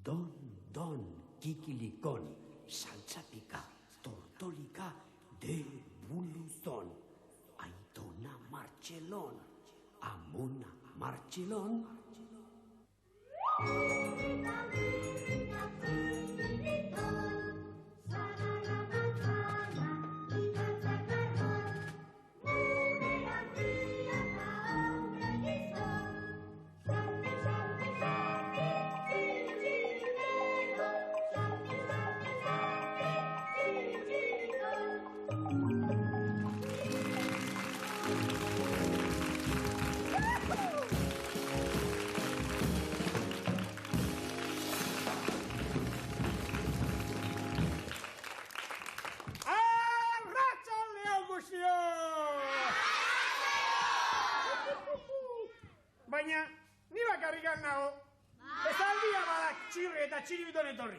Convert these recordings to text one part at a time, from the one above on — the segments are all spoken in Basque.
Don, kikilikon, saltzapika, tortolika, de buluzon. Aitona Martxelon, Amona Martxelon. Baina, ni bakarrikan nago. Ez aldia bada txirri eta txiribiton etorri.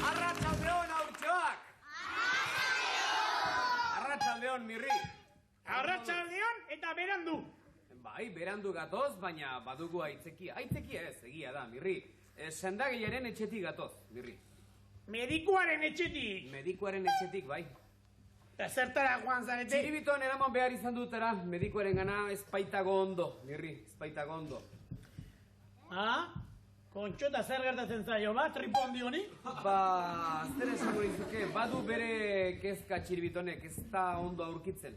Arratsaldeon aurtxoak! Arratsaldeon, Mirri! Arratsaldeon eta berandu. Bai, berandu gatoz, baina badugu aitzekia. Aitzekia ez, egia da, Mirri. Sendagiaren etxetik gatoz, Mirri. Medikuaren etxetik. Medikuaren etxetik, bai. Eta zertara joan zarete? Txiribiton eraman behar izan dutera, medikuaren gana ezpaitago ondo, Mirri, ezpaitago ondo. Kontxota zer gertatzen zaio, ba, tripondi honi? Ba, zer esango dizuke, badu bere kezka txiribitonek, ez da ondo aurkitzen.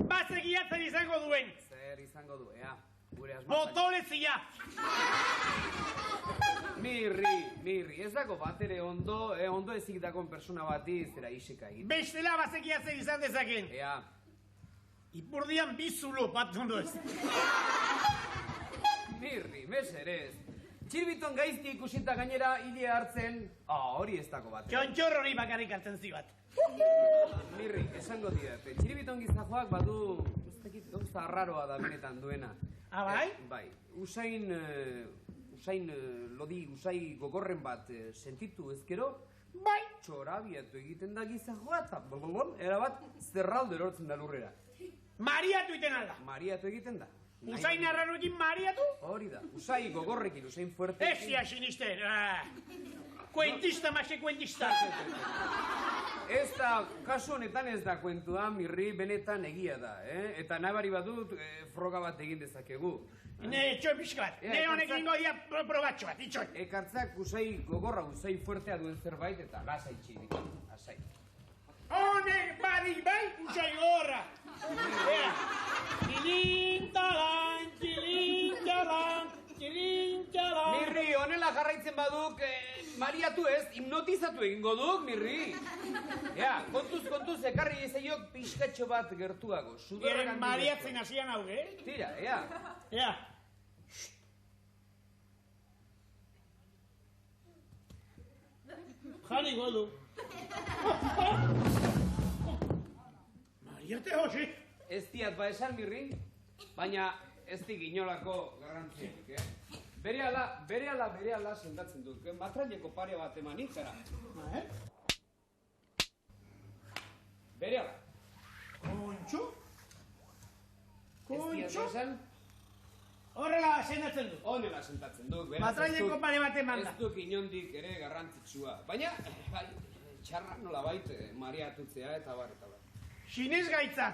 Bazegia zer izango duen. Zer izango du, ea, gure asmatzak. Botolezia. Mirri, ez dago bat ere ondo ezik dagoen persona bati zera iseka egiten. Bestela bazegia zer izan dezaken. Ea. Ipurdian bizulo bat ondo ez. Mirri, meserez. Txirbiton gaizki ikusita gainera hile hartzen, hori ez dago bat. Txontxor hori bakarrik hartzen zibat. Mirri, esango didate, txirbiton gizajoak badu, ez dakit gauza arraroa da benetan duena. Bai? Bai, usain usai gogorren bat sentitu ezkero, bai, txorabiatu egiten da gizajoa eta erabat zerraldo erortzen da lurrera. Mariatu iten alda. Mariatu egiten da. Usain arraroekin mariatu? Hori da, usai gogorrekin, usain fuertekin. Ezia sinisten. Kuentista, mase kuentista. Ez da, kasu honetan ez da kuentua, Mirri, benetan egia da, Eta nabari badut froga bat egin dezakegu. Ne, txoi pixka bat. Ne honek ingo dia probatxo bat, itxoi. Ekartzak usai gogorra, usai fuertea duen zerbait eta lasai txiribiton, lasai. Honek badik bai, usai gorra. Txilintalan, txilintalan, txilintalan. Mirri, honela jarraitzen baduk, mariatu ez, hipnotizatu egingo duk, Mirri. Ea, kontuz, ekarri ezaiok pixkatxo bat gertuago. Eren mariatzen hasian hauge. Tira, ea. Ea. Jari godu. Mariate hoxe. Ez diat ba esan, Mirri, baina ez dik inolako garrantziak, Berehala sentatzen dut, matraileko pare bat eman itzara. Berehala. Kontxo? Ez diat ba esan? Horrela sentatzen du. Honela sentatzen dut. Matraileko pare bat eman da. Ez duk inondik ere garrantzitsua. Baina, txarra nola bait, mariatutzea eta bar. Xinez gaitza.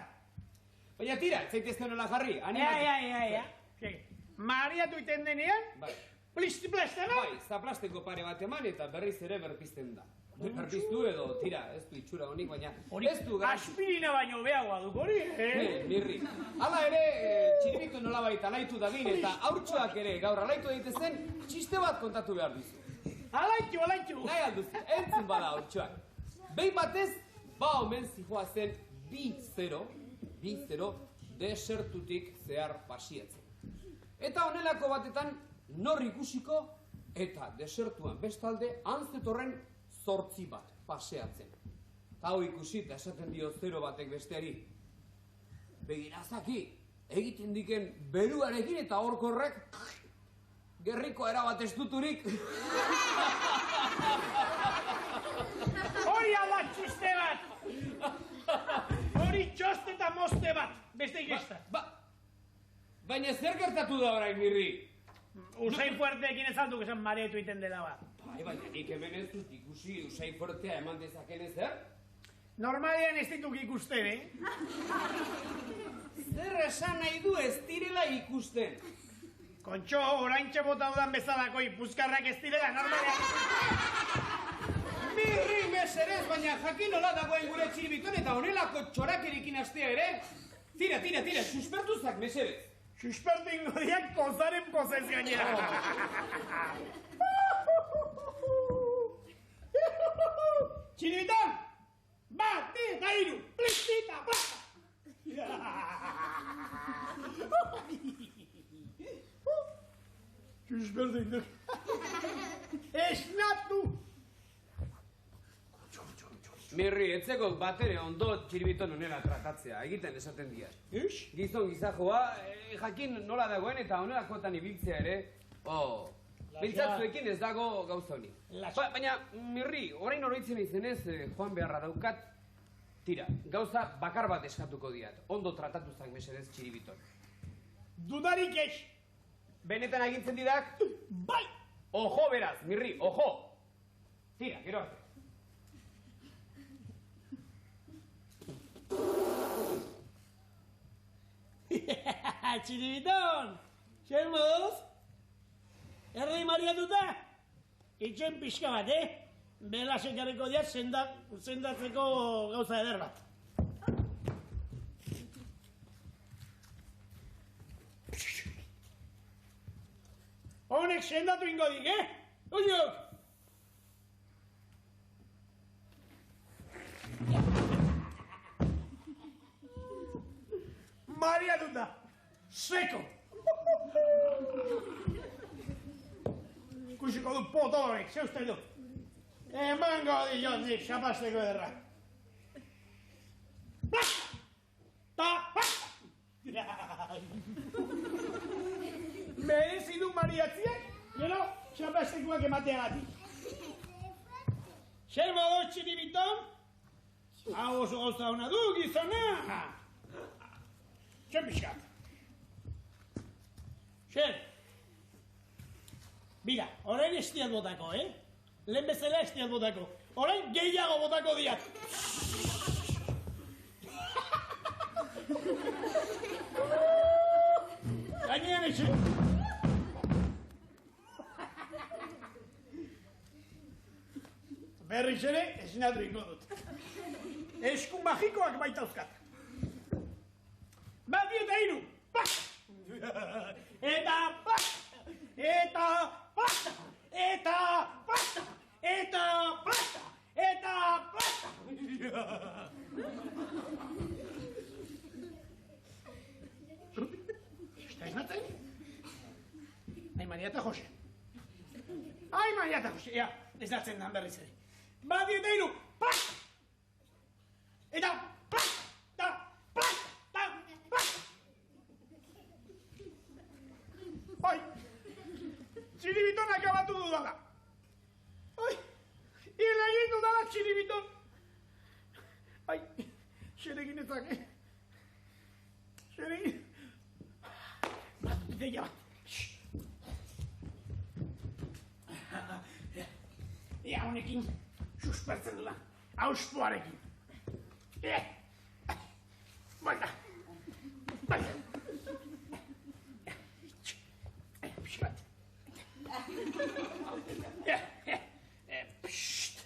Baina tira, zaitezke nola jarri. Ea. Mariatu iten denean, Bai. Plisti-plastena? Bai, zaplasteko pare bat eman eta berriz ere berpizten da. Berpiztu edo, tira, ez du itxura honik, baina ez du garantzi. Aspirina baino behagoa duk hori, Mirri. Hala ere, txiribitu nolabait alaitu dadin eta haurtxoak ere gaur alaitu daitezen, txiste bat kontatu behar dizu. Alaitu. Nahi alduzu, entzun bada haurtxoak. Behin batez, ba omen zijoa zen 2-0 desertutik zehar pasiatzen. Eta honelako batetan, nor ikusiko eta desertuan bestalde antzetorren 8 bat paseatzen. Eta hau ikusita esaten dio 0 batek besteari. Begirazaki, egiten diken beruarekin eta horkorrek gerriko erabat estuturik. Hori ala txiste bat! orkesta. Baina zer gertatu da orain, Mirri? Usain fuerteekin ez alduk esan maretu iten dela bat. Baina nik hemen ez dut ikusi Usain Fuertea eman dezaken ezer? Normalean ez dituk ikusten, Zer esan nahi du ez direla ikusten? Kontxo, oraintxe bota udan bezalako ipuzkarrak ez direla, normalean. Mirri meserez, baina jakin nola dagoen gure txiribiton eta honelako txorakerikin astea ere? Tira, suspertuzak meserez. Suspertu ingo diak pozaren pozez gainera. Txiribiton! Bat, eta iru! Plistita, plata! Suspertu ingo. Esnatu! Mirri, etzeko batere ondo txiribiton honela tratatzea, egiten esaten dira. Gizon gizajoa, jakin nola dagoen eta honelakoetan ibiltzea ere, biltzatzuekin ez dago gauza honi. Baina, Mirri, orain oroitzen izenez, joan beharra daukat, tira, gauza bakar bat eskatuko diat, ondo tratatuzak mesedez txiribiton. Dudarik ez! Benetan agintzen didak? Bai! Ojo beraz, Mirri, ojo! Tira, gero arte. Txiribiton! Zer moduz? Erdi mariatuta? Itxen pixka bat, Belasek jarriko diat sendatzeko gauza eder bat. Honek sendatu ingo dik, Oiok! Mariatuta! Seko! Ikusiko du poto horrek, ze uste du? Emango di jondik, xapasteko ederra. Merezi du mariatziak, gero xapastekoak emateagatik. Zer modo txiribiton? Hau oso gauza hona du, gizona! Zer pixkat? Zer? Bira, orain estiat botako, Lehen bezala estiat botako. Orain gehiago botako diat. Gainean etxe. Berriz ere, esnatu ingo dut. Esku magikoak baita uzkat. Bati eta iru. Eta pasta. Eta pasta. Eta pasta. Eta pasta. Eta pasta. ¿Estáis maten? Ai, Maria eta Jose. Ai, Maria eta Jose. Ja, ez datzen dan berriz ere. Bati eta iru. Pasta. Eta pasta. Ai, txiribiton akabatu dudala. Ai, irregin dudala txiribiton. Ai, xeregin ezak, Xeregin. Ideia bat. Ea honekin suspertzen dula. Auspoarekin. Baita. Baita. Pixkat. Psst.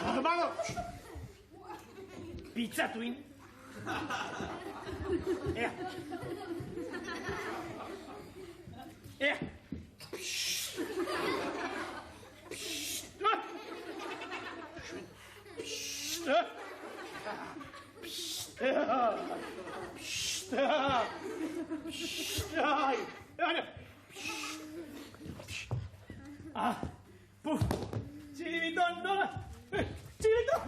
Armado. Pizzatuin. Ea. Psst. Puf. Txiribiton, no. Txiribiton.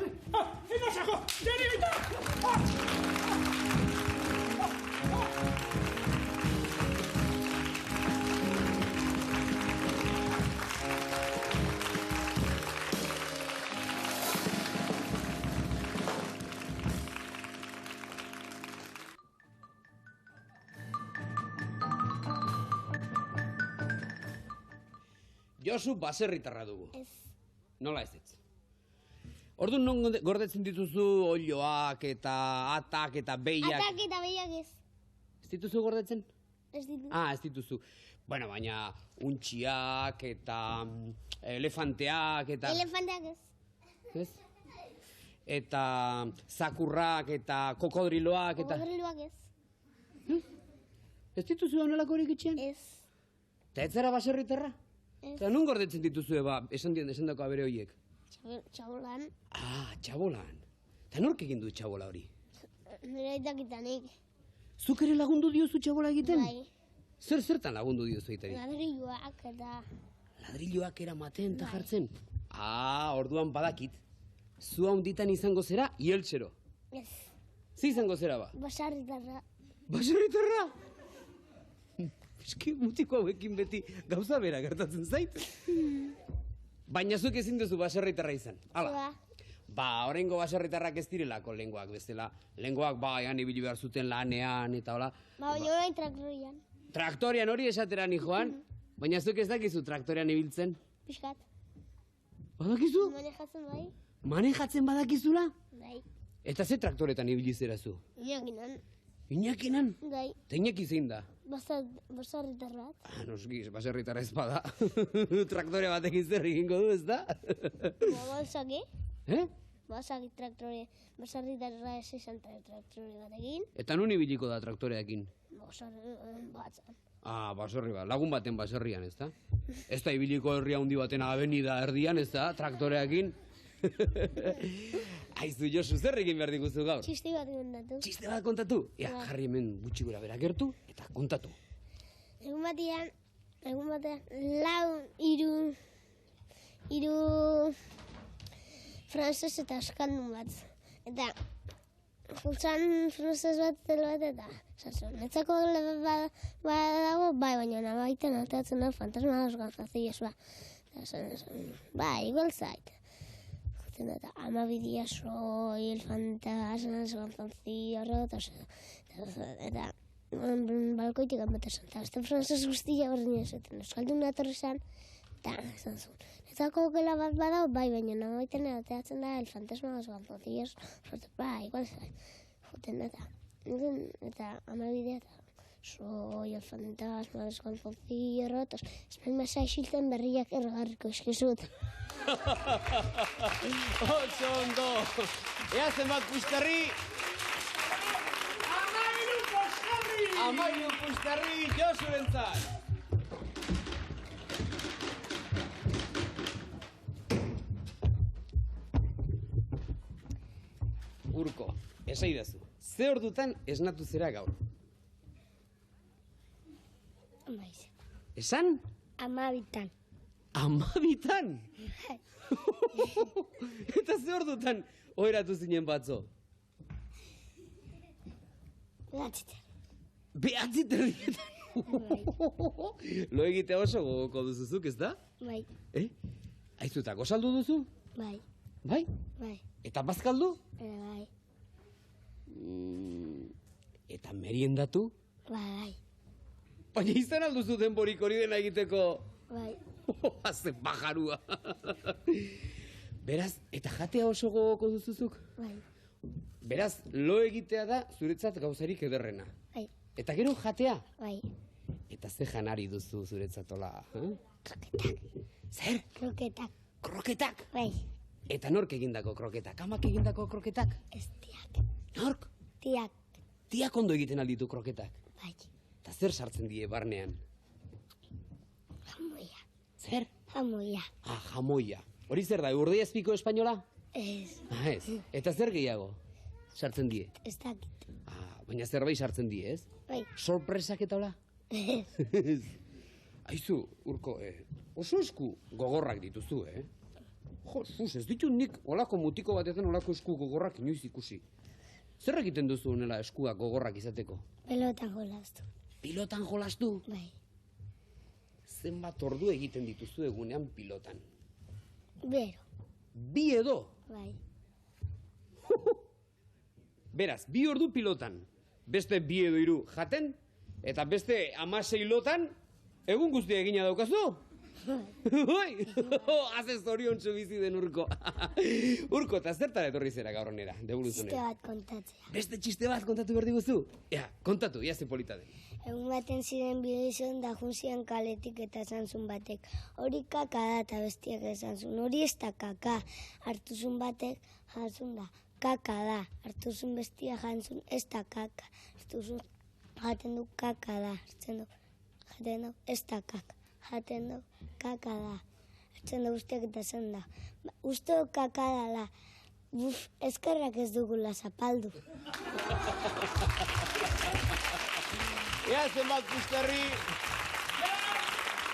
Eta saco. Txiribiton. Josu baserritarra dugu. Ez. Nola ez ez? Orduan non gordetzen dituzu olioak eta atak eta behiak? Atak eta behiak ez. Ez dituzu gordetzen? Ez ditu. Ez dituzu. Bueno, baina untxiak eta elefanteak eta... Elefanteak ez. Ez? Eta zakurrak eta kokodriloak eta... Kokodriloak ez. Ez dituzu honelakorik etxean? Ez. Eta ez zara baserritarra? Ez. Eta nun gordetzen dituzu esan dako abere horiek? Txabolan. Txabolan. Eta nork egin du txabola hori? Nire aitakitanik. Zuk ere lagundu diozu txabola egiten? Bai. Zertan lagundu diozu egitari? Ladrilloak eta... Ladrilloak eramaten eta jartzen? Orduan badakit. Zu handitan izango zera, ieltsero. Ez. Zi izango zera ba? Basarritarra. Baserritarra? Eski mutiko hauekin beti gauza bera gertatzen zait. Baina zuk ezin duzu baserritarra izan. Hala. Oraingo baserritarrak ez direlako lenguak bezala. Lenguak han ibili behar zuten lanean eta hola. Baina orain traktorian. Traktorian hori esateran joan, baina zuk ez dakizu traktorian ibiltzen. Piskat. Badakizu? Manejatzen bai. Manejatzen badakizula? Bai. Eta ze traktoretan ibili zera zu? Inakinan. Inakinan? Bai. Eta Inaki zein da? Basarritar bat. Noski, baserritarra ez bada. Traktore batekin zer egingo du, ez da? Balsaki. Balsaki traktore. Basarritarra ez izan traktore batekin. Eta nun ibiliko da traktoreakin? Batzan. Baserri bat. Lagun baten baserrian, ez da? Ez da ibiliko herria handi baten abenida erdian, ez da? Traktoreakin. Aizu, Josu, zer egin behar diguzu gaur? Txiste bat kontatu. Txiste bat kontatu? Jarri hemen gutxi gora bera gertu eta kontatu. Egun batean, hiru frantzes eta euskaldun bat. Eta, jutzan frantzes bat eta zazen. Netzako badago, baina nabaitan altatzen da fantasma osgantzazioz ba. Igual zait. Eta amabidia soy el fantasma osgantzazio rotos. Eta balkoitik anbetazen. Eta beste frantzes guztia berdin esaten. Euskaldun etorri zen, eta esan zuen. Netzako gela bat badago, baina nabaitan altatzen da el fantasma osgantzazio rotos. Igual zait. Joten eta amabidea eta soy el fantasma osgantzazio rotos. Espen masa isiltzen berriak ergarriko eskizut. Oso ondo! Ea zenbat puskarri! Amairu puskarri Josurentzat! Urko, esaidazu, ze ordutan esnatu zera gaur? Amaiz. Esan? Amabitan. Amabitan? Eta ze ordutan oheratu zinen batzo? Behatzitan. Behatziterrietan? Lo egitea oso gogoko duzuzuk, ez da? Bai. Aizu eta gozaldu duzu? Bai. Bai? Bai. Eta bazkaldu? Bai. Eta meriendatu? Bai. Baina izan alduzu denborik hori dena egiteko? Bai. Haze pajarua. Beraz, eta jatea oso gogoko duzuzuk? Bai. Beraz, lo egitea da zuretzat gauzarik ederrena. Bai. Eta gero jatea? Bai. Eta ze janari duzu zuretzatola? Kroketak. Zer? Kroketak. Kroketak? Bai. Eta nork egindako kroketak? Amak egindako kroketak? Ez tiak. Nork? Tiak. Tiak ondo egiten alditu kroketak? Bai. Eta zer sartzen die barnean? Jamoia. Zer? Jamoia. Jamoia. Hori zer da, urdei ezpiko espainola? Ez. Ez. Eta zer gehiago sartzen die? Ez dakit. Baina zerbait sartzen die, ez? Bai. Sorpresak eta hola? Ez. Aizu, Urko, oso esku gogorrak dituzu, Jo, sus, ez ditut nik olako mutiko batetan olako esku gogorrak inoiz ikusi. Zer egiten duzu honela eskuak gogorrak izateko? Pelotan jolastu. Pilotan jolastu? Bai. Zenbat ordu egiten dituzu egunean pilotan? Bero. Bi edo? Bai. Beraz, 2 ordu pilotan, beste 2 edo 3 jaten, eta beste 16 lotan, egun guztia egina daukazu? Ui, haze zoriontsu bizi den Urko. Urko, eta zertara etorri zera gaur honera, Txiste devoluzionera? bat kontatzea. Beste txiste bat kontatu behar diguzu? Ea, kontatu, ia ze polita den. Egun baten ziren bi gizon da jun ziren kaletik eta esan zuen batek. Hori kaka da eta bestiak esan zuen. Hori ez da kaka. Hartu zuen batek jantzun da. Kaka da. Hartu zuen bestia jantzun ez da kaka. Hartu zuen jaten du kaka da. Hartzen du jaten du ez da kaka. Jaten du kaka da. Hartzen du guztiak eta esan da. Uste du kaka dala. Buf, eskerrak ez dugula zapaldu. Ea zenbat puzkarri!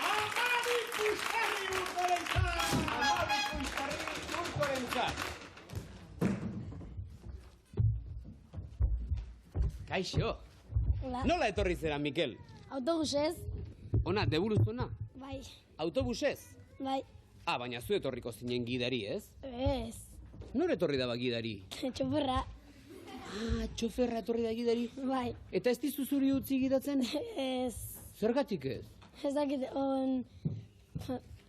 Amabi puzkarri Urkorentzat! Amabi puzkarri Urkorentzat! Kaixo! Hola. Nola etorri zera, Mikel? Autobusez? Ona, deburuzona? Bai, Autobusez? bai. Ah, baina zu etorriko zinen gidari, ez? Ez. Nor etorri daba gidari? Txoferra. Ah, txoferra etorri da gidari? Bai. Eta ez dizu zuri utzi gidatzen? Ez. Zergatik ez? Ez dakit,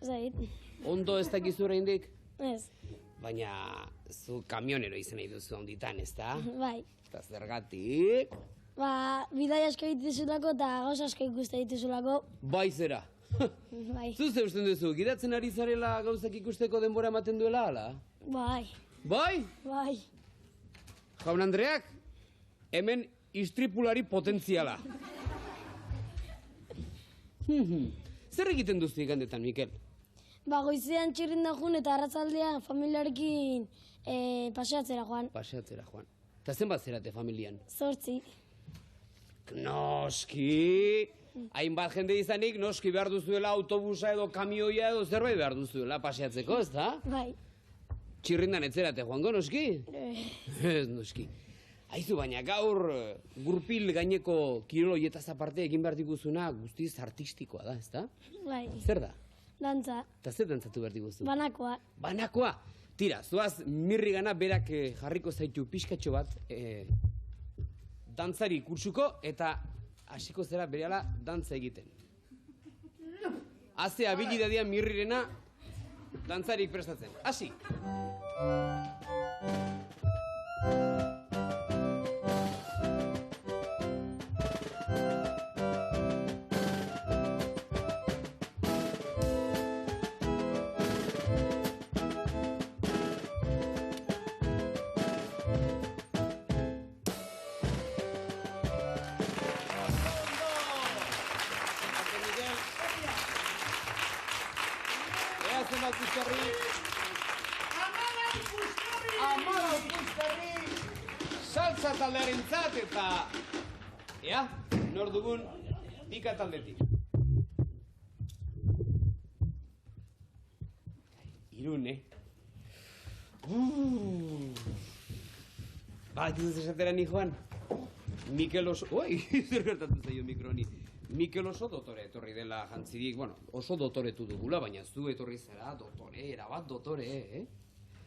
zait. Ondo ez dakizu oraindik? Ez. Baina zu kamionero izan nahi duzu onditan, ezta? Bai. Eta zergatik? Ba, bidai asko dituzulako eta gauza asko ikuste dituzulako. Bai zera. Bai. Zu ze usten duzu, gidatzen ari zarela gauzak ikusteko denbora ematen duela, ala? Bai. Bai? Bai. Jaun Andreak, hemen istripulari potentziala. Zer egiten duzu igandetan, Mikel? Ba, goizean txirrinda jun eta arratzaldean familiarekin paseatzera joan. Paseatzera, Juan. Eta zenbat zerate familian? 8. Noski! Hainbat jende izanik, noski behar duzuela autobusa edo kamioia edo zerbait behar duzuela paseatzeko, ez da? Bai. Txirrindan etzerate joango, noski? Ez, noski. Aizu, baina gaur gurpil gaineko kiroloietaz aparte egin behar diguzuna guztiz artistikoa da, ez da? Bai. Zer da? Dantza. Eta zer dantzatu behar diguzu? Banakoa. Banakoa! Tira, zoaz mirri gana berak jarriko zaitu pixkatxo bat dantzari kursuko eta hasiko zera berehala dantza egiten. Haze habilidadea mirrirena dantzarik prestatzen. Hasi! Ea zenbat puzkarri! Amalau puzkarri! Saltza taldearentzat eta... Ea, nor dugun pika taldetik. Irun, Ba, ez esatera ni Juan? Mikel oso... Oi, zer gertatu zaio mikroni. Mikel oso dotore etorri dela jantzirik, bueno, oso dotoretu dugula, baina zu etorri zara dotore, erabat dotore,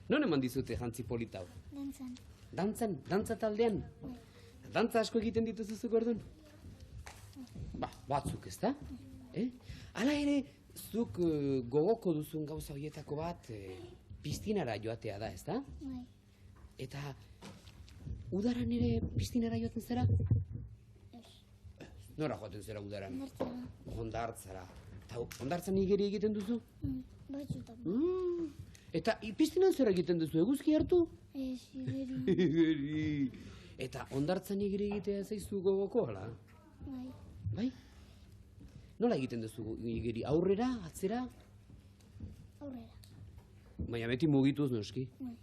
Non eman dizute jantzi polita hau? Dantzan. Dantzan, dantza taldean? Dantza asko egiten dituzuzuk orduan? Ba, batzuk, ez da? Hala ere, zuk gogoko duzun gauza horietako bat piztinara joatea da, ez da? Bai. Eta udaran ere piztinara joaten zara? Nora joaten zera udaran? Hondartzara. Eta hondartzan igeri egiten duzu? Batzutan. Eta piztinan zer egiten duzu, eguzki hartu? Ez, igeri. Igeri. Eta hondartzan igeri egitea zaizu gogoko, hala? Bai. Bai? Nola egiten duzu igeri? Aurrera, atzera? Aurrera. Baina beti mugituz noski. Bai.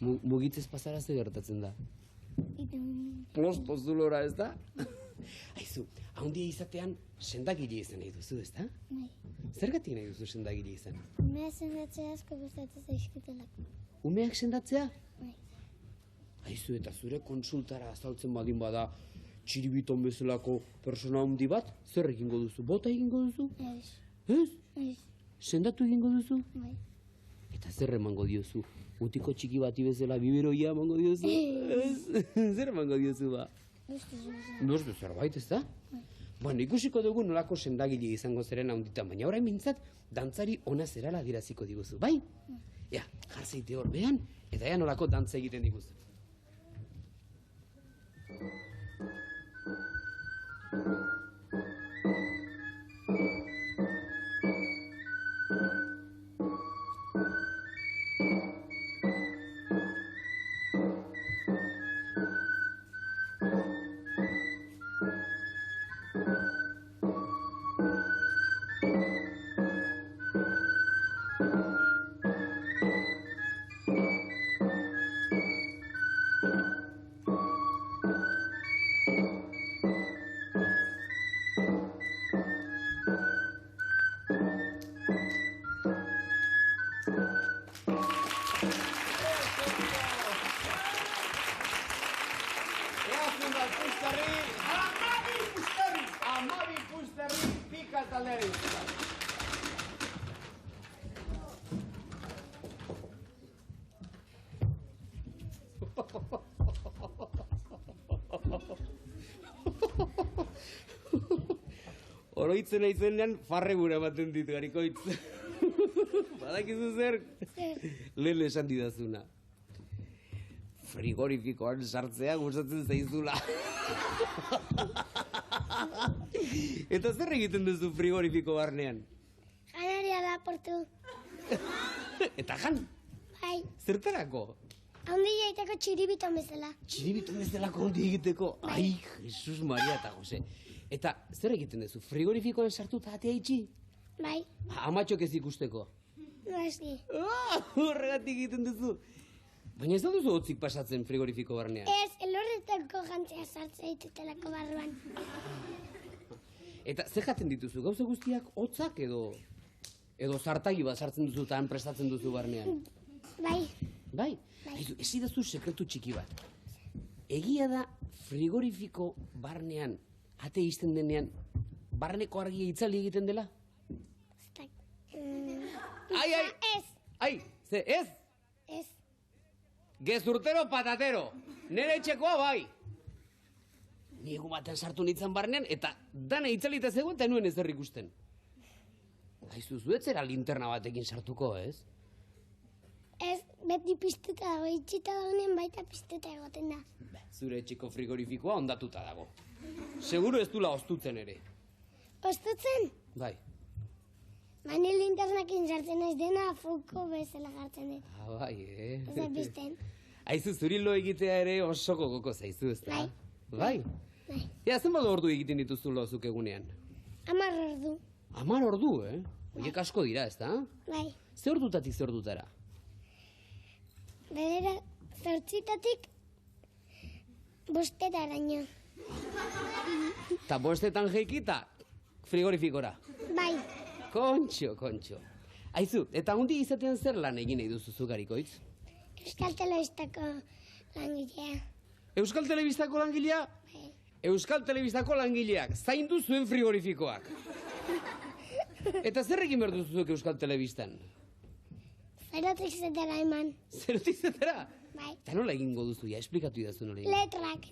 Mugitzez pasara ze gertatzen da. Iten. Plosto zulora, ez da? Aizu, haundia izatean sendagile izan nahi duzu, ez da? Bai. Zergatik nahi duzu sendagile izan? Umea sendatzea asko gustatzen zaizkitelako. Umeak sendatzea? Bai. Aizu, eta zure konsultara azaltzen badin bada txiribiton bezalako persona handi bat, zer egingo duzu? Bota egingo duzu? Ez. Ez? Ez. Sendatu egingo duzu? Bai. Eta zer emango diozu? Utiko txiki bati bezala biberoia emango diozu? Ez. Zer emango diozu ba? Beste zerbait. Beste zerbait, ez da? Bueno, ikusiko dugu nolako sendagile izango zeren handitan, baina orain mintzat, dantzari ona zerala adieraziko diguzu, bai? Ja, jarzeite horbean, eta ea nolako dantza egiten diguzu. Amabi Pusterri pika taldeari. Oroitzen aizenean farre gura ematen dit Garikoitz. Badakizu zer? Lehen esan didazuna. Frigorifikoan sartzea gustatzen zaizula. Eta zer egiten duzu frigorifiko barnean? Janaria laportu. Eta jan? Bai, Zertarako? handi jaiteko txiribiton bezala. Txiribiton bezalako handi egiteko? Ai, Jesus Maria eta Jose. Eta zer egiten duzu? Frigorifikoan sartuta atea itxi? Bai, Amatxok ez ikusteko? noski. Horregatik egiten duzu. Baina ez da duzu hotzik pasatzen frigorifiko barnean? Ez, elorretako jantzea sartzea ditutelako barruan. Eta zer jaten dituzu? Gauza guztiak hotzak edo zartagi bat sartzen duzu eta han prestatzen duzu barnean? Bai, Bai? Aizu, ez idazu sekretu txiki bat. Egia da frigorifiko barnean, ate izten denean, barneko argia itzali egiten dela? Ai! Ez, Ai, ze, ez? ez. Gezurtero patatero, nire etxekoa bai. Ni egun batean sartu nintzen barnean, eta dana itzalita zegoen eta nuen ezer ikusten. Aizu, zuetzera linterna batekin sartuko, ez? Ez, beti piztuta dago, itxita dagoen baita piztuta egoten da. Zure etxeko frigorifikoa ondatuta dago. Seguro ez dula oztutzen ere. Ostutzen? Bai. Mani linternakin sartzen ez dena fuko bezala jartzen dut. Bai, Ez da pizten. Aizu, zuri lo egitea ere oso gogoko zaizu, ez da? Bai. Bai. Ja, zenbat ordu egiten dituzu lozuk egunean? 10 ordu. 10 ordu, Oiek asko dira, ez da? Bai. Ze ordutatik ze ordutara? Bedera, 8-tatik 5-taraino. Ta 5etan jeikita, frigorifikora. Bai, Kontxo. Aizu, eta hundi izatean zer lan egin nahi duzu zu Garikoitz? Euskal Telebistako langilea. Euskal Telebistako langilea? Bai. Euskal Telebistako langileak, zaindu zuen frigorifikoak. Eta zer egin behar duzuzuek Euskal Telebistan? Zerotik zetera eman. Zerotik zetera? Bai. Eta nola egingo duzu, ja, esplikatu idazu nola egin. Letrak.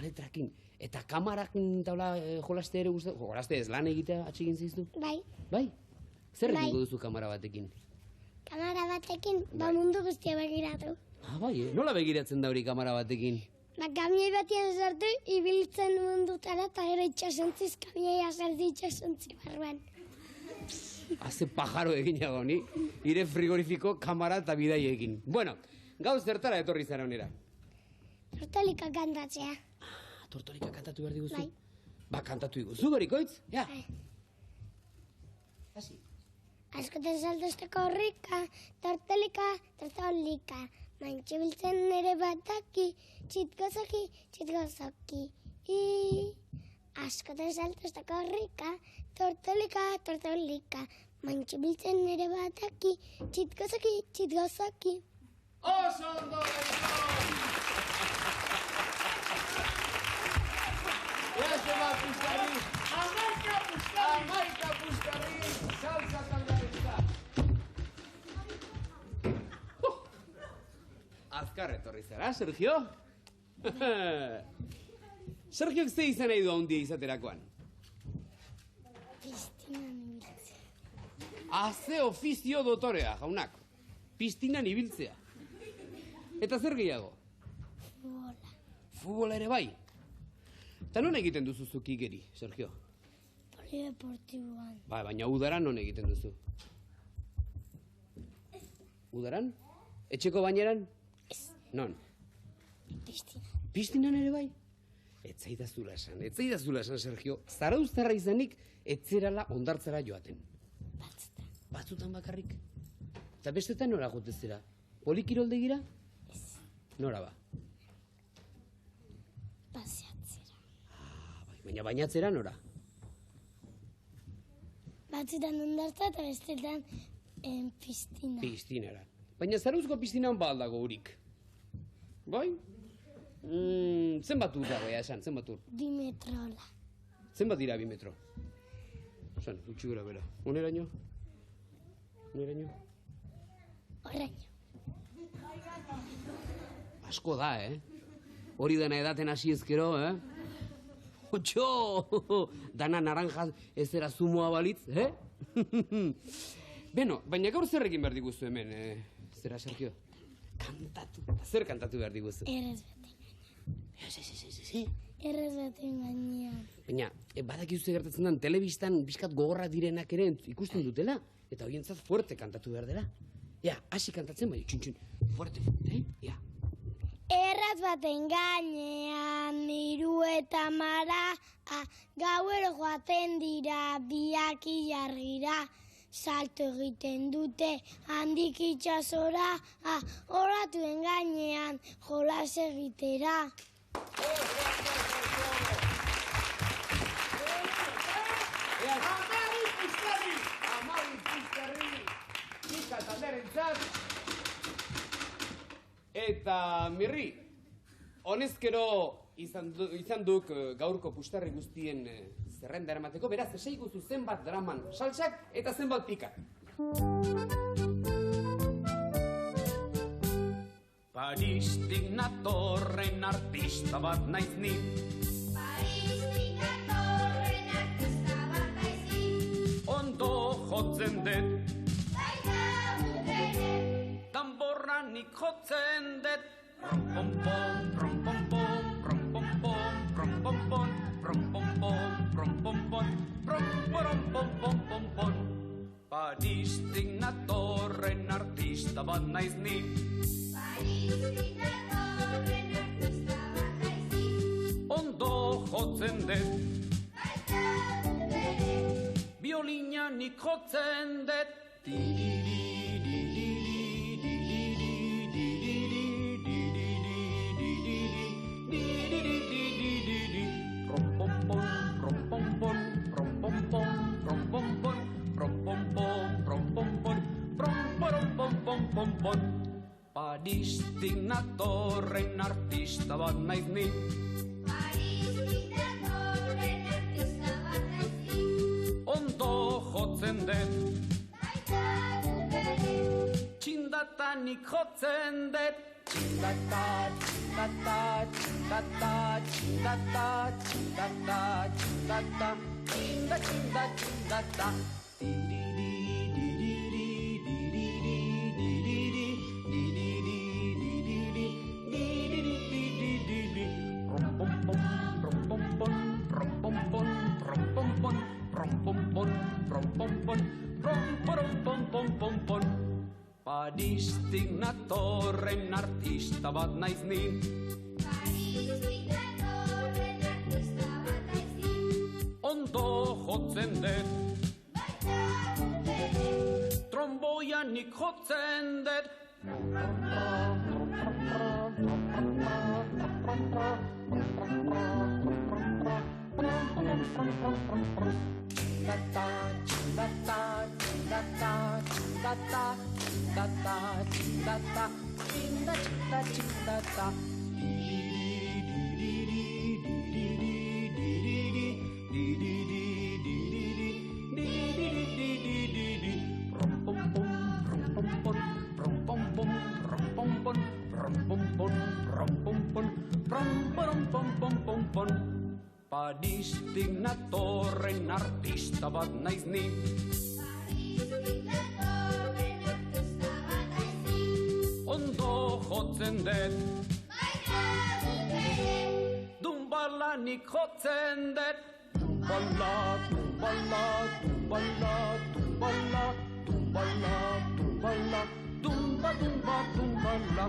Letrakin. Eta kamarakin taula jolaste ere guztatu? Jolaste ez lan egitea atxegin ziztu? Bai. Bai? Zer Bai. egingo duzu kamara batekin? Kamara batekin, mundu guztia begiratu. Bai, nola begiratzen da hori kamara batekin? Kamioi batian sartu, ibiltzen mundutara, eta gero itxasontziz, kamioia sartu itxasontzi barruan. Haze pajaro eginago ni, ire frigorifiko kamara eta bidaiekin. Bueno, gauz zertara etorri zara honera? Tortolika kantatzea. Tortolika kantatu behar diguzu? Bai. Ba, kantatu diguzu, Garikoitz? Ja. Bai. Hasi. Askotan saltozteko horrika, tortolika. Mantxibiltzen ere bataki, txitgozoki. Askotan saltozteko horrika, tortolika. Mantxibiltzen ere bataki, txitgozoki. Oso ondo, Grazie bat, Puskari! Amaika Puskari! Salsa taldearitza! Azkar etorri zara, Sergio? Sergiok ze izan nahi du handia izaterakoan? Piztinan ibiltzea. Ze ofizio dotorea, jaunak. Piztinan ibiltzea. Eta zer gehiago? Futbola. Futbola ere bai. Eta non egiten duzu zuk igeri, Sergio? Polideportiboan. Baina udaran non egiten duzu? Udaran? Etxeko baineran? Ez. Non? Piztinan. Piztinan ere bai? Etzaidazula esan, Sergio. Zarauztarra izanik, etzerala ondartzara joaten. Batzutan. Batzutan bakarrik. Eta bestetan nora gotezera? Polikiroldegira? Ez. Nora ba? Paseatzera. Baina bainatzera nora? Batzutan ondartza eta bestetan piztina. Piztinara. Baina zarauzko piztinan ba aldago urik. Bai? Zenbat ur dago esan, zenbat ur? 2 metrola. Zenbat dira 2 metro? Osan, gutxi gura bera. Oneraino? Oneraino? Horraino. Asko da, Hori dena edaten hasi ezkero, Otxo! Dana naranja ez era zumoa balitz, Beno, baina gaur zer egin behar diguzu hemen, zera, Sergio? Kantatu. Zer kantatu behar diguzu? Errez baten gainean. Baina, badakizu gertatzen den, telebistan bizkat gogorra direnak ere ikusten dutela, eta horientzat fuerte kantatu behar dela. Ja, hasi kantatzen, bai, txun, fuerte, ja. Erraz baten gainean, 3 eta mara, gauero joaten dira, biak ilargira, salto egiten dute, handik itxasora, oratuen gainean, jolas egitera. Amari pizkarri, nika taldearentzat. Eta mirri, honezkero izan duk gaurko pustarri guztien zerrenda eramateko, beraz, esaiguzu zenbat draman saltsak eta zenbat pika. Paristik natorren artista bat naiz ni. Paristik natorren artista bat naiz ni. Ondo jotzen dut, Baita guk ere. tamborra nik jotzen dut. Rom-pom-pom, rom-pom-pom, rom-pom-pom, rom-pom-pom, rom-pom-pom, rom-pom-pom, rom-pom-pom-pom-pom. Paristik natorren artista bat naiz ni. Paristik natorren artista bat naiz ni. Ondo jotzen dut, Baita guk ere. biolina nik jotzen dut. Paristik natorren artista bat naiz ni. Paristik natorren artista bat naiz ni. Ondo jotzen dut, Baita guk ere. txindata nik jotzen dut. Txindata, txindata, txindata, txindata, txindata, txindata, txinda, txinda, txindata. Paristik natorren artista bat naiz ni. Paristik natorren artista bat naiz ni. Ondo jotzen dut, Baita guk ere. tromboia nik jotzen dut. Txindata, txindata, txindata, txindata, txindata, txindata, txinda, txinda, txindata. Paristik datorren artista bat naiz ni. Paristik datorren artista bat naiz ni. Ondo jotzen dut, Baita guk ere. Dumbala nik jotzen dut. Dumbala, dumbala, dumbala, dumbala, dumbala, dumbala, dumba, dumba, dumbala.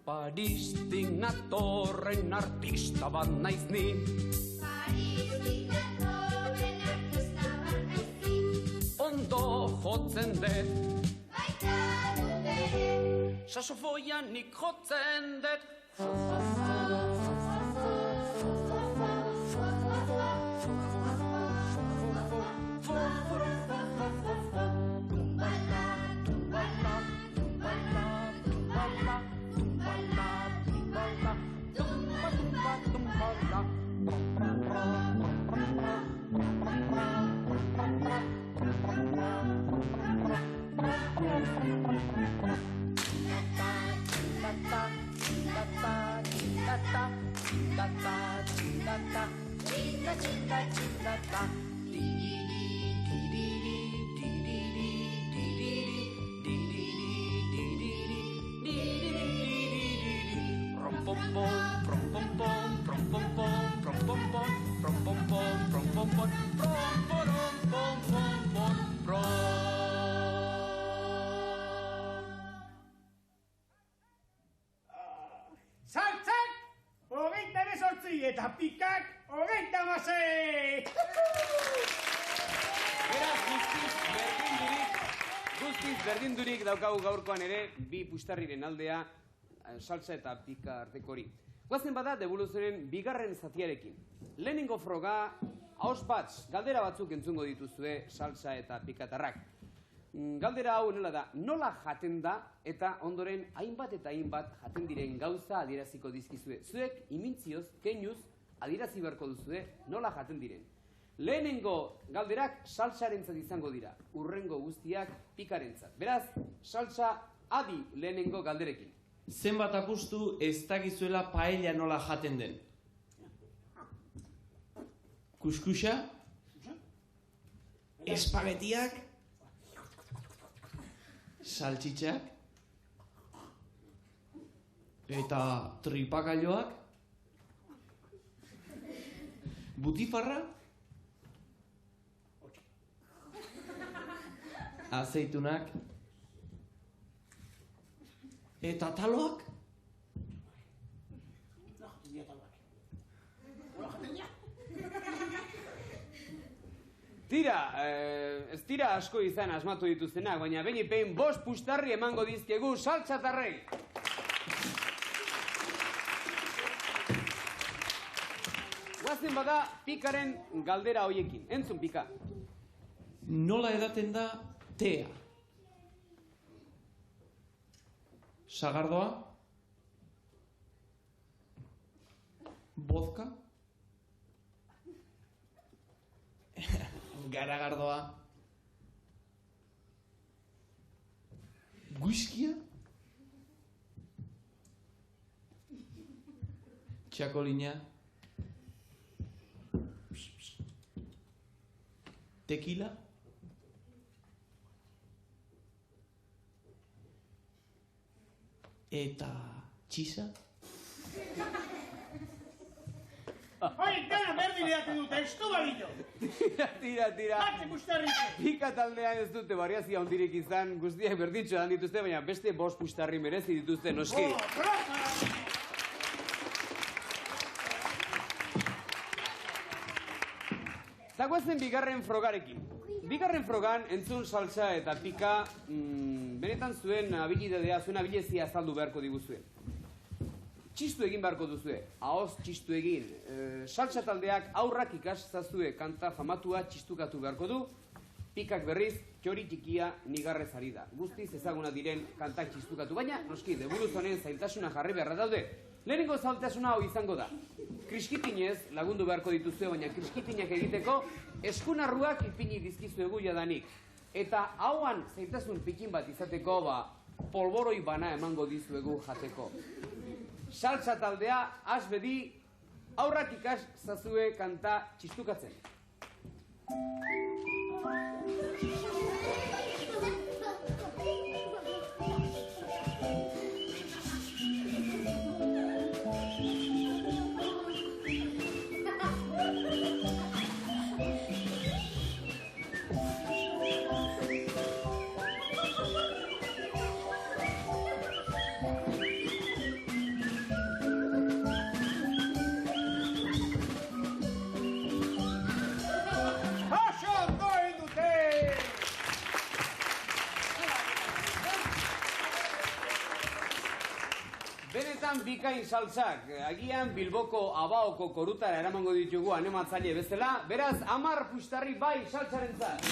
Paristik natorren artista bat naiz ni. Paristik datorren artista bat naiz ni. Ondo jotzen dut, Baita guk ere. saxofoia nik jotzen dut. Saltzak, 28 eta pikak, 36! Beraz, guztiz berdindurik daukagu gaurkoan ere, bi pustarriren aldea, salsa eta pika artekori. Guazen bada, devoluzionen bigarren zatiarekin. Lehenengo froga, ahos batz, galdera batzuk entzungo dituzue salsa eta pikatarrak. Galdera hau nola da, nola jaten da eta ondoren hainbat eta hainbat jaten diren gauza adieraziko dizkizue. Zuek imintzioz, keinuz, adierazi beharko duzue nola jaten diren. Lehenengo galderak salsarentzat izango dira, urrengo guztiak pikarentzat. Beraz, salsa adi lehenengo galderekin. Zenbat apustu ez dakizuela paella nola jaten den? Kuskusa? Espagetiak? Saltxitxak? Eta tripakailoak? Butifarra? Azeitunak? Eta taloak? Tira, ez dira asko izan asmatu dituztenak, baina behin 5 pustarri emango dizkegu saltxatarrei. Guazen bada pikaren galdera hoiekin. Entzun pika. Nola edaten da tea? Sagardoa? Vodka? Garagardoa? Whiskia? Txakolina? Tequila? Eta txisa? Hori, dena berdin edaten dute, ez du balito. Tira. Batze pustarrik. Pika taldean ez dute variazia hondirik izan, guztiak berditxo dan dituzte, baina beste 5 pustarri merezi dituzte noski. Zagoazen bigarren frogarekin. Bigarren frogan entzun salsa eta pika benetan zuen abilidadea, zuen abilezia azaldu beharko diguzuen. txistu egin beharko duzue, ahoz txistu egin. Saltsa taldeak aurrak ikaszazue kanta famatua txistukatu beharko du, Pikak berriz, txori txikia nigarrez ari da. Guztiz ezaguna diren kantak txistukatu, baina, noski, deburuzonen zailtasuna jarri beharra daude. Lehenengo zailtasuna hau izango da. Kriskitinez lagundu beharko dituzue, baina kriskitinak egiteko eskunarruak ipini dizkizuegu jadanik. Eta hauan zailtasun pikin bat izateko, polboroi bana emango dizuegu jateko. Saltsa taldea, asbedi, aurrak ikaszazue kanta txistukatzen. Bikain saltzak, agian Bilboko Abaoko korutara eramango ditugu animatzaile bezala, beraz 10 puxtarri bai saltzarentzat.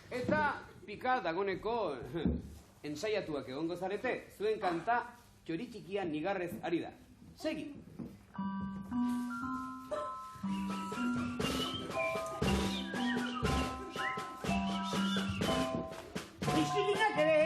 Eta pika dagoneko ensaiatuak egongo zarete, zuen kanta txori txikia nigarrez ari da. Segi! Kriskitinak ere!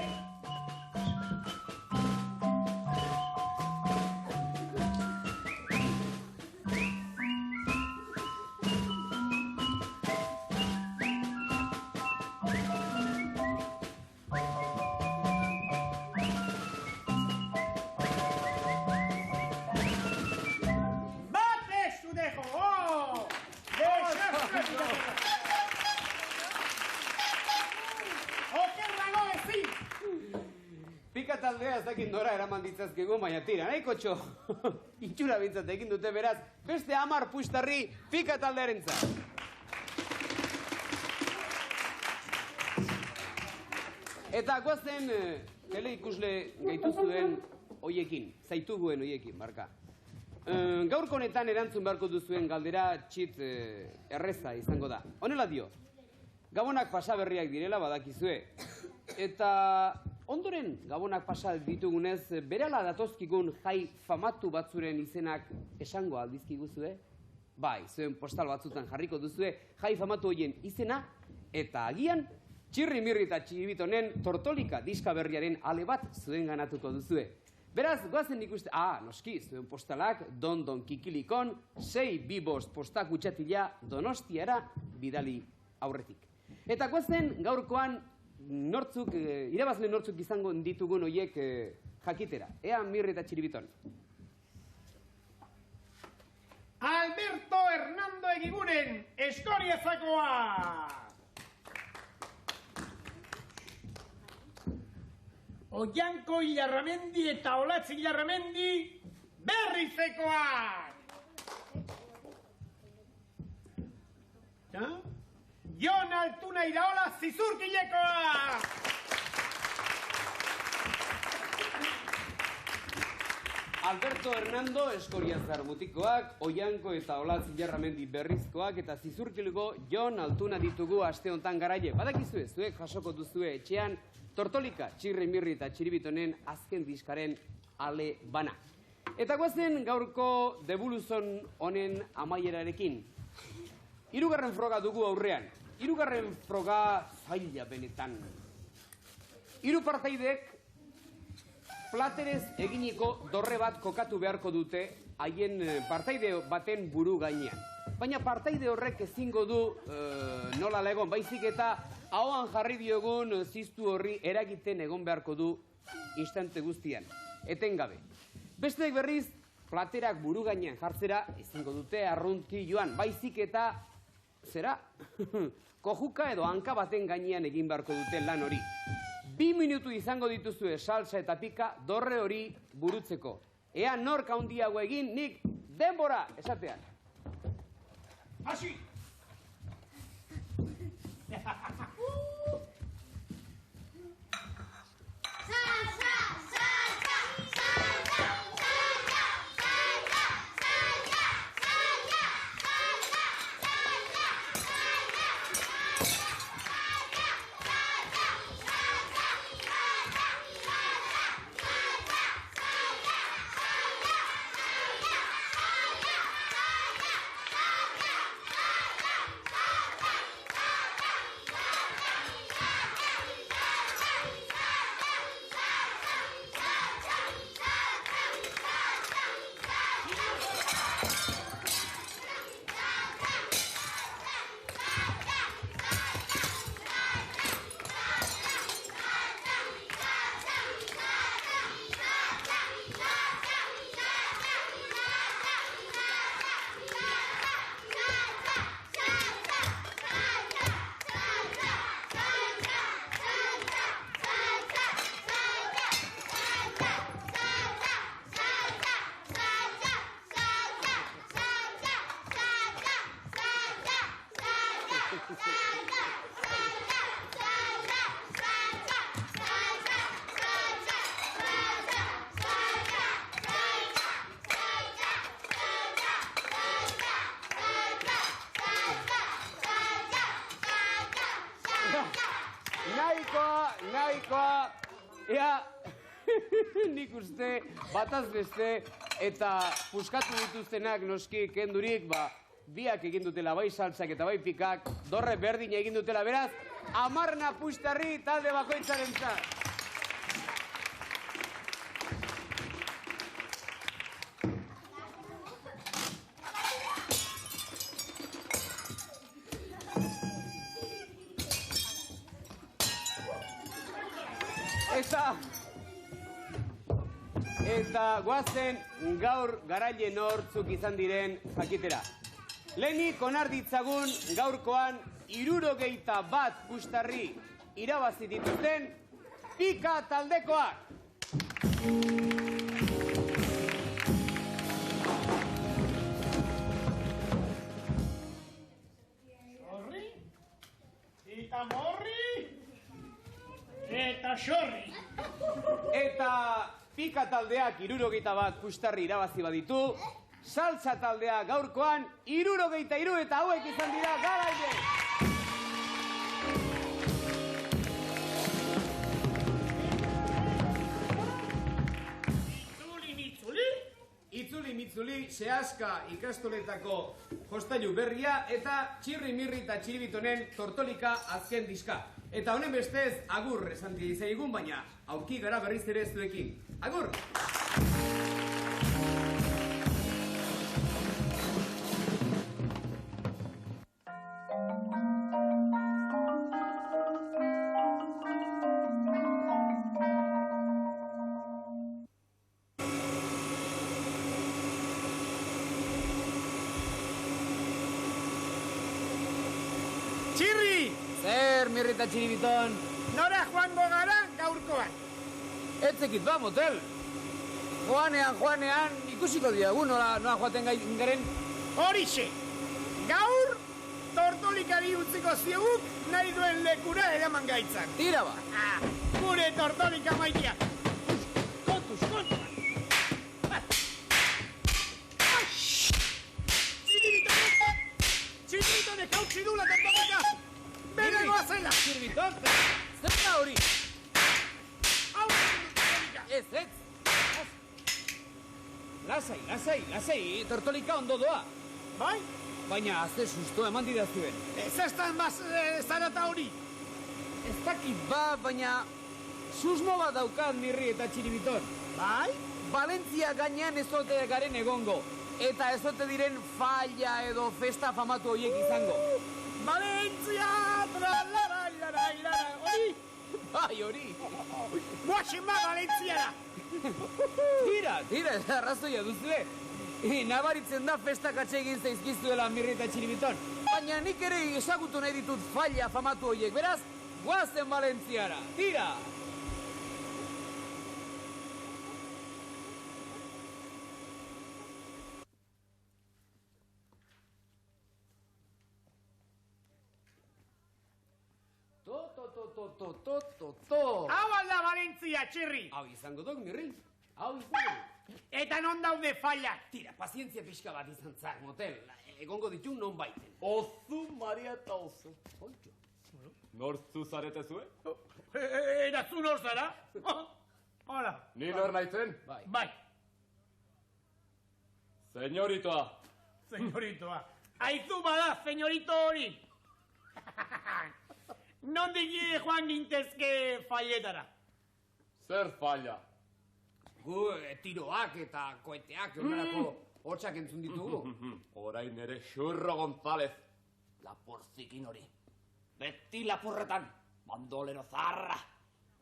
Pika taldea ez dakit nora eraman ditzazkegu, baina tira, nahiko txo. Itxura bintzat egin dute beraz, beste 10 puxtarri pika taldearentzat. Eta goazen teleikusle gaituzuen oiekin, zaituguen oiekin, barka. Gaurko honetan erantzun beharko duzuen galdera txit erreza izango da. Honela dio, gabonak pasaberriak direla badakizue. Eta ondoren gabonak pasa ditugunez, berala datozkigun jai famatu batzuren izenak esango aldizkiguzue? Bai, zuen postal batzutan jarriko duzue jai famatu horien izena, eta agian Txirrimirri eta Txiribitonen Tortolika diska berriaren ale bat zuen ganatuko duzue. Beraz, goazen ikuste, noski, zuen postalak Don Kikilikon 625 posta kutxatila Donostiara bidali aurretik. Eta goazen gaurkoan irabazle nortzuk izango ditugun horiek jakitera. Ea Mirri eta Txiribiton. Alberto Hernando Egiguren, Eskoriazakoa! Oianko Ilarramendi eta Olatzi Ilarramendi, Berrizekoak! Jon Altuna Iraola, Zizurkilekoa! Alberto Hernando Eskoriazar mutikoak, Oianko eta Olatzi Ilarramendi Berrizkoak eta Zizurkileko Jon Altuna ditugu aste hontan garaile. Badakizue, zuek jasoko duzue etxean Tortolika, Txirrimirri eta Txiribitonen azken diskaren ale bana. Eta goazen gaurko debuluzon honen amaierarekin. 3. froga dugu aurrean. 3. froga zaila benetan. 3 partaidek platerez eginiko dorre bat kokatu beharko dute haien partaide baten buru gainean. Baina partaide horrek ezingo du nola egon, baizik eta ahoan jarri diogun ziztu horri eragiten egon beharko du instante guztian, etengabe. Besteek berriz, platerak buru gainean jartzera ezingo dute arruntki joan, baizik eta zera, kojuka edo hanka baten gainean egin beharko dute lan hori. 2 minutu izango dituzue salsa eta pika dorre hori burutzeko. Ea nork handiago egin, nik denbora esatean. Hasi! Salsa, salsa. uste, bataz beste, eta puskatu dituztenak noski kendurik, biak egin dutela, bai saltzak eta bai pikak, dorre berdin egin dutela, beraz, 10 puxtarri talde bakoitzarentzat. Eta guazen gaur garaile nortzuk izan diren jakitera. Lehenik onar ditzagun gaurkoan 61 puxtarri irabazi dituzten pika taldekoak. Xorri, eta morri, eta xorri. Eta pika taldeak 61 puxtarri irabazi baditu, saltza taldea gaurkoan 63 eta hauek izan dira garaile. Itzuli-mitzuli, sehaska ikastoletako jostailu berria eta txirri-mirri eta txiribitonen tortolika azken diska. Eta honen bestez, agur esan dizaigun, baina aurki gara berriz ere zuekin. Agur! Txirri! Zer, mirri eta txiribiton? Nora joango gara gaurkoan. Etzekit ba, motel. Joanean, ikusiko diagu, nola joaten garen. Horixe, gaur tortolikari utziko zioguk nahi duen lekura eraman gaitzan. Tira ba. Gure tortolika maitea. Kontuz. Txiribitonek hautsi dula tortolika. Bere goazela. Txiribiton, zer da hori? Ez. Lasai, tortolika ondo doa. Bai? Baina, azte susto eman didazuen. Zestan zarata hori. Ez dakit ba, baina susmo bat daukat mirri eta txiribiton. Bai? Valentzia gainean ez ote garen egongo. Eta ez ote diren falla edo festa famatu horiek izango. Valentzia! Tralalalalalara! Hori? Bai, hori. Guaxen ba, Valentziara! Tira, arrazoia duzue. Nabaritzen da festak atsegin zaizkizuela mirri eta txiribiton. Baina nik ere ezagutu nahi ditut falla famatu horiek. Beraz, guazen Valentziara. Tira! Hau alda Valentzia, txirri! Hau izango duk, mirri. Hau izango duk. Eta non daude fallak? Tira, pazientzia pixka bat izan zak, motel. Egongo ditu non baiten. Ozu, Maria eta ozu. Nortzu zarete zuen? Eta zu nor zara? Hola. Ni nor naizen? Bai, Señoritoa. señoritoa. Aizu bada, señorito hori. Nondik joan gintezke falletara? Zer falla? Gu tiroak eta koeteak horrelako hotxak entzun ditugu. Orain ere Xurro González. Lapurzikin hori. Beti lapurretan. Bandolero zarra.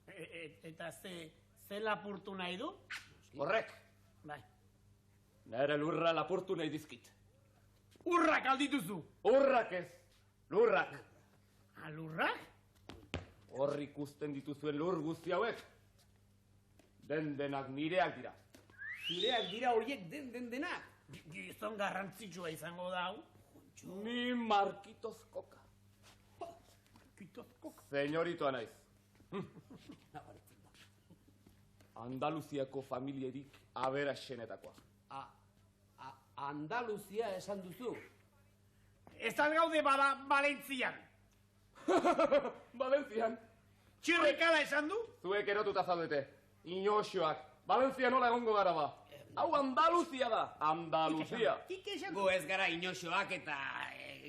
Eta ze lapurtu nahi du? Horrek. Bai. Nere lurra lapurtu nahi dizkit. Urrak aldituzu. Urrak ez. Lurrak. Alurrak? Hor ikusten dituzuen lur guzti hauek. Denak nireak dira. Zireak dira horiek denak. Gizon garrantzitsua izango da hau. Ni Markitos Koka. Kitozkok. Señoritoa naiz. Andaluziako familierik aberasenetakoa. Andaluzia esan duzu. Ez gaude bada Valentzian. Valentzian. Txirrikala esan du? Zuek erotuta zaudete. Inoxoak. Valentzia nola egongo gara ba? Hau Andaluzia da, Andaluzia. Gu ez gara inoxoak eta...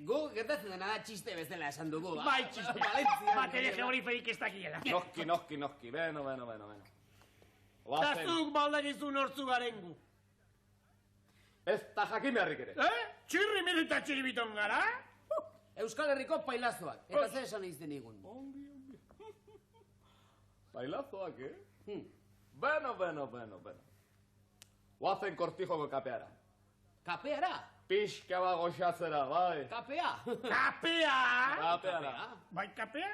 Gu gertatzen dena da txiste bezala esan dugu. Bai, txiste. Bat ere georiferik ez dakiela. Noski, beno. Ta zuk baldagizu nortzu garen gu. Ez da jakin beharrik ere. Txirri milita txiribiton gara? Euskal Herriko pailazoak. Eta zer esan izten igun. Bailazoak, Beno. Guazen kortijoko kapeara. Kapeara? Pixka bat goxatzera, bai. Kapea? Kapeara. Bai, kapea?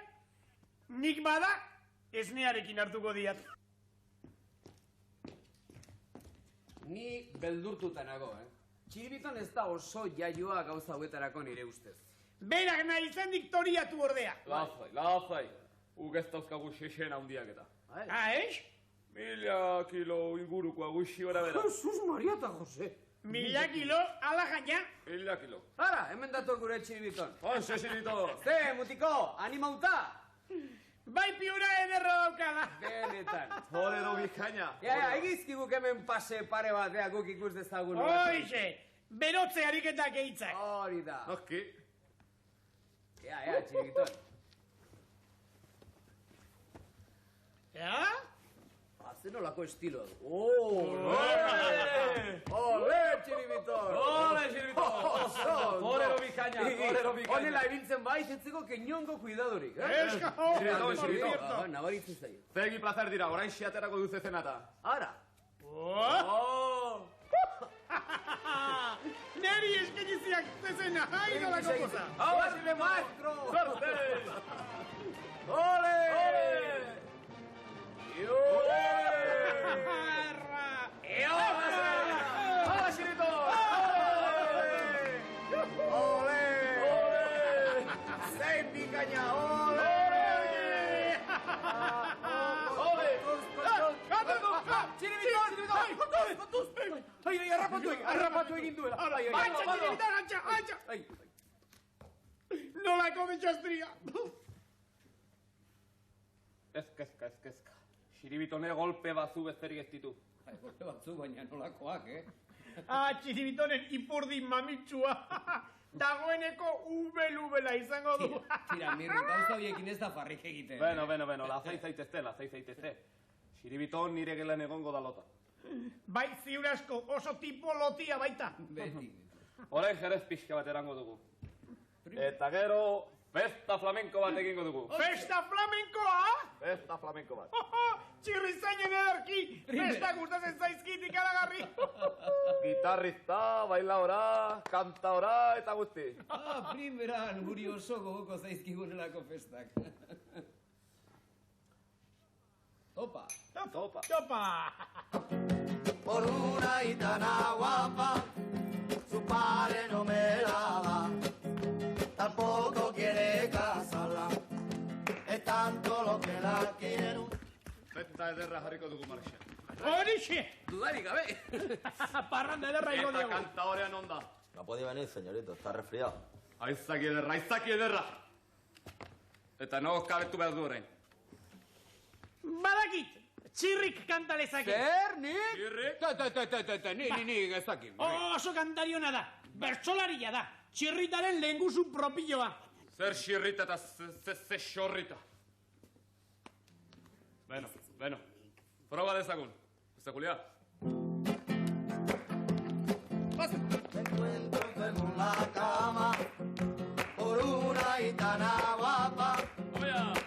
Nik bada, esnearekin hartuko diat. Ni beldurtuta nago, Txiribiton ez da oso jaioa gauza hauetarako nire ustez. Berak nahi izan diktoriatu ordea. Lazai. Uk ez dauzkagu xexen handiak eta. Ez? 1000 kilo ingurukoa gutxi gora bera. Jesus Maria eta Jose. 1000 kilo, ala jaina. 1000 kilo. Ara, hemen dator gure Txiribiton. Onse xirito. Ze, mutiko, animauta! Bai piura ederra daukala. Benetan. Torero bikaina. Ja, egizkiguk hemen pase pare bat, guk ikus dezagun. Hoixe, berotze ariketak eitzak. Hori da. Noski. Ja, Txiribiton. Ja? Hazen olako estilo. Ole, Txiribiton! Torero bikaina. Honela ibiltzen bai, zetzeko keniongo kuidadorik. Eska, por cierto. Nabaritzen zaio. Zegi placer dira, orain xiaterako duze zenata. Ara. Neri eskeniziak zezena, hain olako cosa. ¡Pásale, maestro! Suerte! ¡Ole! ¡Hola, Xirito! ¡Ole! ¡Seis picaña! ¡Ole! Harrapatu egin duela. Antxa, txiribitan, antxa! Nolako betxastria. Ezkezka. Xiribitone golpe bazu besterik ez ditu. Golpe batzu baina nolakoak, Txiribitonen ipurdi mamitsua. Dagoeneko ubela izango du. Tira, mirri, gauza horiekin ez da farrik egiten. Beno, lazai zaitezte. Xiribiton nire gelan egongo da lota. Bai, ziur asko, oso tipo lotia baita. Beti. Orain jerez pixka bat erango dugu. Eta gero, festa flamenko bat egingo dugu. Festa flamenkoa? Festa flamenko bat. Txirri zainen ederki, festa gustatzen zaizkit ikaragarri. Gitarrista, bailaora, kantaora eta guzti. Primeran guri oso gogoko zaizkigunelako festak. Topa. Por una gitana guapa, su padre no me la da, tampoco quiere casarla, es tanto lo que la quiero. Festa ederra jarriko dugu marxa. Horixe! Dudarik gabe. Parranda ederra Eta ingo diegu. kantaorean onda. No podía venir, señorito, está resfriado. Aizaki ederra. Eta no kabetu behar du orain. Badakit, txirrik kanta lezake. Zer, nik? Txirrik? Nik ez dakit. Oso kantariona da, bertsolaria da, txirritaren lehengusu propioa. Zer xirrita eta ze xorrita. Beno. Proba dezagun. Julia. Me encuentro enfermo en la cama, por una gitana guapa,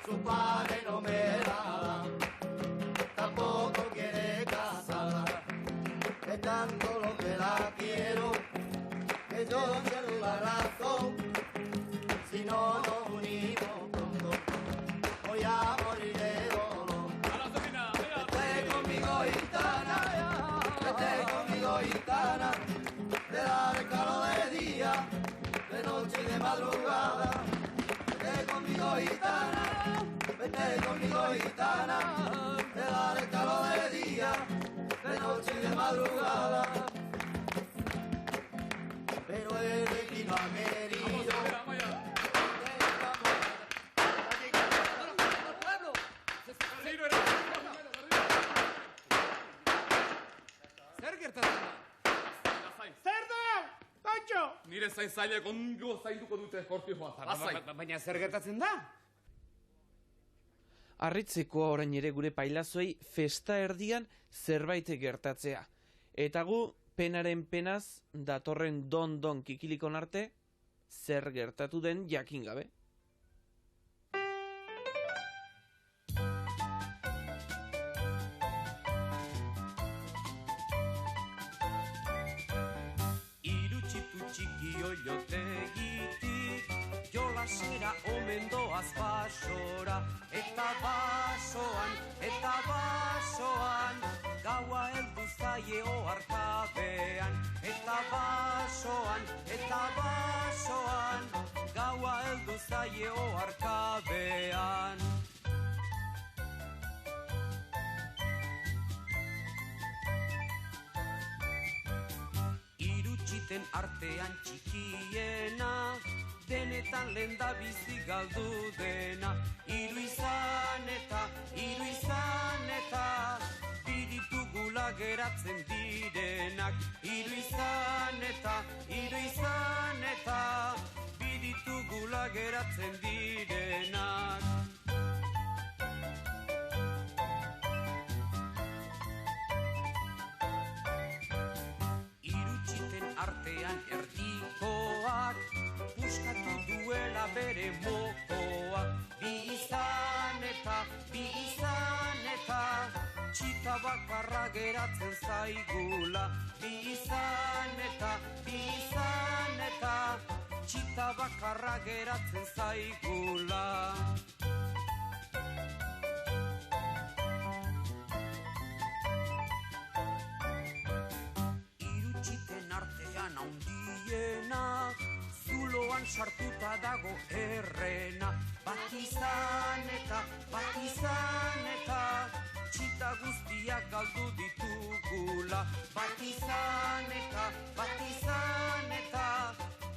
su padre no me la da, tampoco quiere casarla, es tanto lo que la quiero, que yo pierdo la razón, si no nos unimos pronto, voy a morir de dolor. Vete conmigo gitana, te daré calor de día, de noche y de madrugada. Vete conmigo gitana, te daré calor de día, de noche y de madrugada. Pero el destino ha querido. gertatzen da? Zer da? Kontxo! Nire zaintzaileek ondo zainduko dute kortijoa lasai. Baina zer gertatzen da? Harritzekoa orain ere gure pailazoei festa erdian zerbait gertatzea. Eta gu penaren penaz datorren don kikilikon arte zer gertatu den jakin gabe. Oilotegitik jolasera omen doaz basora, eta basoan gaua heldu zaie oharkabean, eta basoan gaua heldu zaie oharkabean. Irutxiten artean txikiena, denetan lenda bizi galdu dena. Hiru izan eta biritugula geratzen direnak. Hiru izan eta biritugula geratzen direnak. Artean erdikoak puskatu duela bere mokoa. Bi izan eta txita bakarra geratzen zaigula. Bi izan eta txita bakarra geratzen zaigula. Zuloan sartuta dago errena. Bat izan eta txita guztiak galdu ditugula. Bat izan eta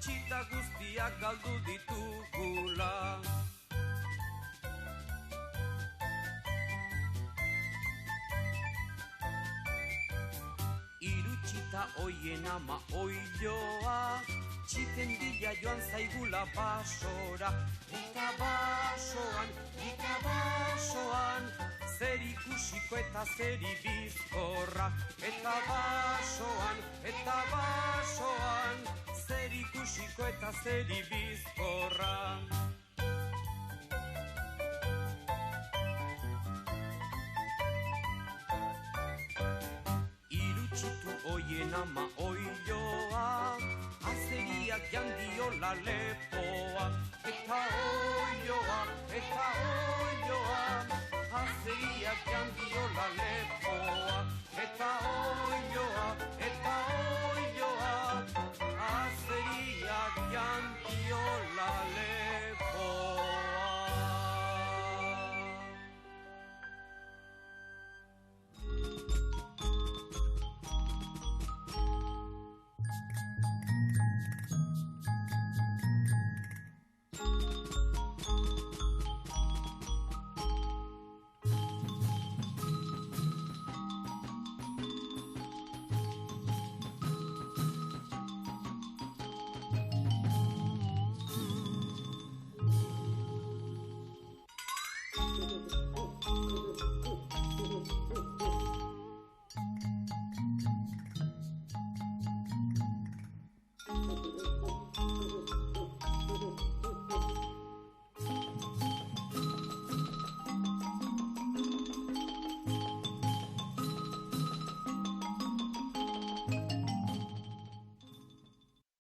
txita guztiak galdu ditugula. Irutxita oien ama oiloa, txiten bila joan zaigula basora. Eta basoan, zer ikusiko eta zer ibizkorra. Eta basoan, zer ikusiko eta zer ibizkorra. Oien ama oiloa, azeriak jandiola lepoa. Eta oiloa, azeriak jandiola lepoa. Eta